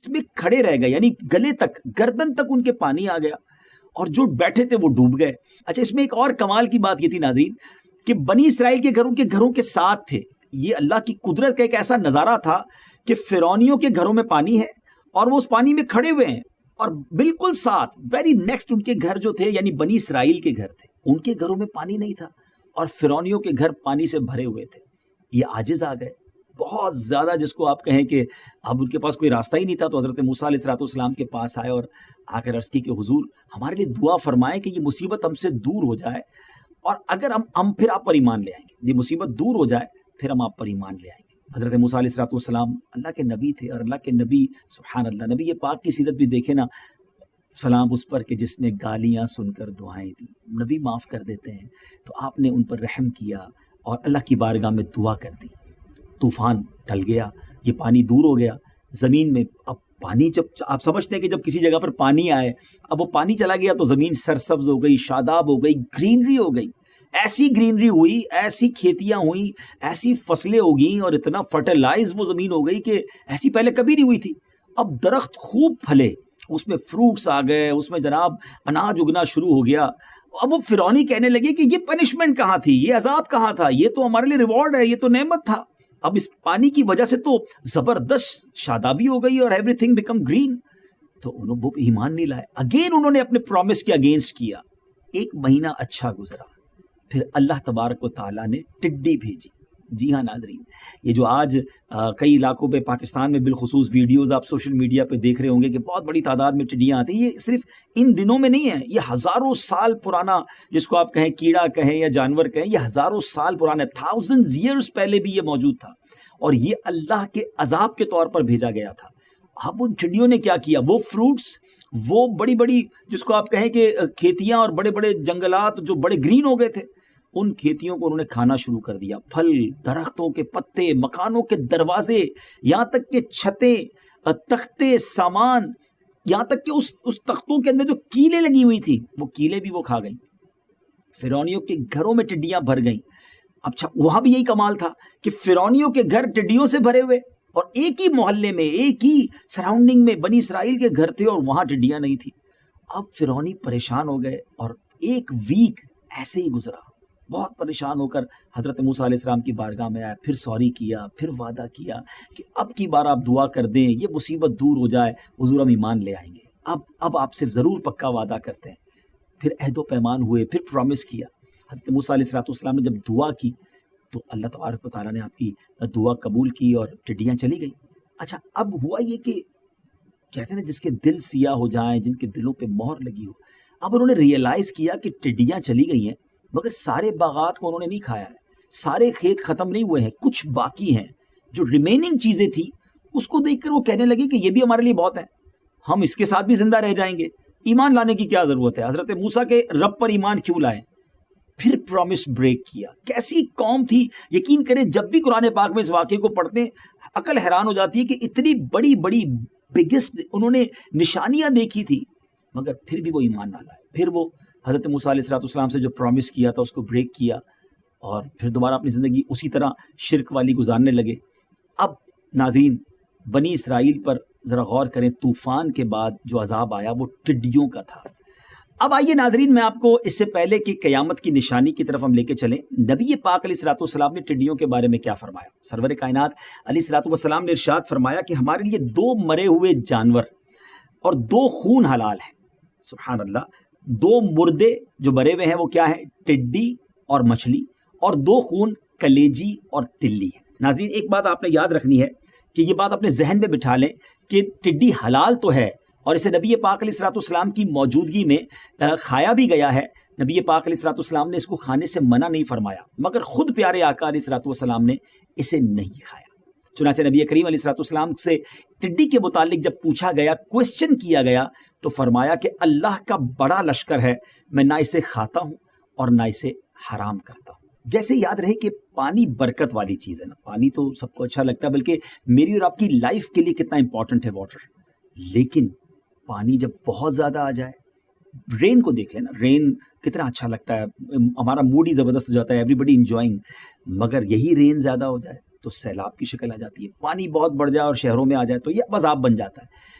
ڈیپتھس میں کھڑے رہ گئے, یعنی گلے تک, گردن تک ان کے پانی آ گیا, اور جو بیٹھے تھے وہ ڈوب گئے. اچھا, اس میں ایک اور کمال کی بات یہ تھی ناظرین کہ بنی اسرائیل کے گھروں کے ساتھ تھے. یہ اللہ کی قدرت کا ایک ایسا نظارہ تھا کہ فرعونیوں کے گھروں میں پانی ہے اور وہ اس پانی میں کھڑے ہوئے ہیں, اور بالکل ساتھ ویری نیکسٹ ان کے گھر جو تھے, یعنی بنی اسرائیل کے گھر تھے, ان کے گھروں میں پانی نہیں تھا اور فرعونیوں کے گھر پانی سے بھرے ہوئے تھے. یہ عاجز آ گئے بہت زیادہ, جس کو آپ کہیں کہ اب ان کے پاس کوئی راستہ ہی نہیں تھا, تو حضرت موسیٰ علیہ السلام کے پاس آئے اور آ کر عرض کی کہ حضور ہمارے لیے دعا فرمائیں کہ یہ مصیبت ہم سے دور ہو جائے, اور اگر ہم پھر آپ پر ایمان لے آئیں گے, یہ مصیبت دور ہو جائے پھر ہم آپ پر ایمان لے آئیں گے. حضرت موسیٰ علیہ السلام اللہ کے نبی تھے, اور اللہ کے نبی سبحان اللہ, نبی پاک کی سیرت بھی دیکھیں نا, سلام اس پر کہ جس نے گالیاں سن کر دعائیں دی, نبی معاف کر دیتے ہیں. تو آپ نے ان پر رحم کیا اور اللہ کی بارگاہ میں دعا کر دی. طوفان ٹل گیا, یہ پانی دور ہو گیا زمین میں. اب پانی جب آپ سمجھتے ہیں کہ جب کسی جگہ پر پانی آئے, اب وہ پانی چلا گیا تو زمین سرسبز ہو گئی, شاداب ہو گئی, گرینری ہو گئی, ایسی گرینری ہوئی, ایسی کھیتیاں ہوئیں, ایسی فصلیں ہو گئیں, اور اتنا فرٹیلائز وہ زمین ہو گئی کہ ایسی پہلے کبھی نہیں ہوئی تھی. اب درخت خوب پھلے, اس میں فروٹس آ گئے, اس میں جناب اناج اگنا شروع ہو گیا. اب وہ فرعونی کہنے لگے کہ یہ پنشمنٹ کہاں تھی, یہ عذاب کہاں تھا, یہ تو ہمارے لیے ریوارڈ ہے, یہ تو نعمت تھا. اب اس پانی کی وجہ سے تو زبردست شادابی ہو گئی اور ایوری تھنگ بیکم گرین. تو وہ ایمان نہیں لائے, اگین انہوں نے اپنے پرومس کے اگینسٹ کیا. ایک مہینہ اچھا گزرا, پھر اللہ تبارک و تعالیٰ نے ٹڈی بھیجی. جی ہاں ناظرین, یہ جو آج کئی علاقوں پہ پاکستان میں بالخصوص ویڈیوز آپ سوشل میڈیا پہ دیکھ رہے ہوں گے کہ بہت بڑی تعداد میں ٹڈیاں آتی ہیں, یہ صرف ان دنوں میں نہیں ہے, یہ ہزاروں سال پرانا, جس کو آپ کہیں کیڑا کہیں یا جانور کہیں, یہ ہزاروں سال پرانا, تھاؤزنڈ ایئرز پہلے بھی یہ موجود تھا, اور یہ اللہ کے عذاب کے طور پر بھیجا گیا تھا. اب ان ٹڈیوں نے کیا کیا, وہ فروٹس, وہ بڑی بڑی جس کو آپ کہیں کہ کھیتیاں اور بڑے بڑے جنگلات جو بڑے گرین ہو گئے تھے, ان کھیتیوں کو انہوں نے کھانا شروع کر دیا. پھل, درختوں کے پتے, مکانوں کے دروازے, یہاں تک کہ چھتیں, تختے, سامان, یہاں تک کہ اس تختوں کے اندر جو کیلیں لگی ہوئی تھی, وہ کیلیں بھی وہ کھا گئیں. فرعونیوں کے گھروں میں ٹڈیاں بھر گئیں. اب وہاں بھی یہی کمال تھا کہ فرعونیوں کے گھر ٹڈیوں سے بھرے ہوئے, اور ایک ہی محلے میں, ایک ہی سراؤنڈنگ میں بنی اسرائیل کے گھر تھے, اور وہاں ٹڈیاں نہیں تھی. اب فرعونی پریشان ہو گئے, اور ایک ویک ایسے ہی گزرا. بہت پریشان ہو کر حضرت موسیٰ علیہ السلام کی بارگاہ میں آیا, پھر سوری کیا, پھر وعدہ کیا کہ اب کی بار آپ دعا کر دیں, یہ مصیبت دور ہو جائے, حضور ہم ایمان لے آئیں گے, اب آپ سے ضرور پکا وعدہ کرتے ہیں. پھر عہد و پیمان ہوئے, پھر پرومس کیا. حضرت موسیٰ علیہ السلام نے جب دعا کی تو اللہ تبارک و تعالیٰ نے آپ کی دعا قبول کی اور ٹڈیاں چلی گئی. اچھا, اب ہوا یہ کہ کہتے ہیں جس کے دل سیاہ ہو جائیں, جن کے دلوں پہ مہر لگی ہو, اب انہوں نے ریئلائز کیا کہ ٹڈیاں چلی گئی ہیں, مگر سارے باغات کو انہوں نے نہیں کھایا ہے, سارے کھیت ختم نہیں ہوئے ہیں, کچھ باقی ہیں. جو ریمیننگ چیزیں تھیں اس کو دیکھ کر وہ کہنے لگے کہ یہ بھی ہمارے لیے بہت ہے, ہم اس کے ساتھ بھی زندہ رہ جائیں گے, ایمان لانے کی کیا ضرورت ہے, حضرت موسیٰ کے رب پر ایمان کیوں لائیں. پھر پرومس بریک کیا. کیسی قوم تھی, یقین کریں جب بھی قرآن پاک میں اس واقعے کو پڑھتے ہیں عقل حیران ہو جاتی ہے کہ اتنی بڑی بڑی بگیسٹ انہوں نے نشانیاں دیکھی تھی, مگر پھر بھی وہ ایمان نہ لائے. پھر وہ حضرت موسیٰ علیہ السلام سے جو پرومس کیا تھا اس کو بریک کیا, اور پھر دوبارہ اپنی زندگی اسی طرح شرک والی گزارنے لگے. اب ناظرین بنی اسرائیل پر ذرا غور کریں, طوفان کے بعد جو عذاب آیا وہ ٹڈیوں کا تھا. اب آئیے ناظرین, میں آپ کو اس سے پہلے کہ قیامت کی نشانی کی طرف ہم لے کے چلیں, نبی پاک علیہ السلام نے ٹڈیوں کے بارے میں کیا فرمایا. سرور کائنات علیہ السلام نے ارشاد فرمایا کہ ہمارے لیے 2 مرے ہوئے جانور اور 2 خون حلال ہیں. سبحان اللہ, 2 مردے جو مرے ہوئے ہیں وہ کیا ہیں, ٹڈی اور مچھلی, اور 2 خون کلیجی اور تلی ہے. ناظرین ایک بات آپ نے یاد رکھنی ہے کہ یہ بات اپنے ذہن میں بٹھا لیں کہ ٹڈی حلال تو ہے, اور اسے نبی پاک علیہ السلام کی موجودگی میں کھایا بھی گیا ہے. نبی پاک علیہ السلام نے اس کو کھانے سے منع نہیں فرمایا, مگر خود پیارے آقا علیہ السلام نے اسے نہیں کھایا. چنانچہ نبی کریم علیہ السلام سے ٹڈی کے متعلق جب پوچھا گیا, کوشچن کیا گیا, تو فرمایا کہ اللہ کا بڑا لشکر ہے, میں نہ اسے کھاتا ہوں اور نہ اسے حرام کرتا ہوں. جیسے یاد رہے کہ پانی برکت والی چیز ہے نا, پانی تو سب کو اچھا لگتا ہے, بلکہ میری اور آپ کی لائف کے لیے کتنا امپورٹنٹ ہے واٹر. لیکن پانی جب بہت زیادہ آ جائے, رین کو دیکھ لینا, رین کتنا اچھا لگتا ہے, ہمارا موڈ ہی زبردست ہو جاتا ہے, ایوری بڈی انجوائنگ, مگر یہی رین زیادہ ہو جائے تو سیلاب کی شکل آ جاتی ہے، پانی بہت بڑھ جائے اور شہروں میں آ جائے تو یہ عذاب بن جاتا ہے۔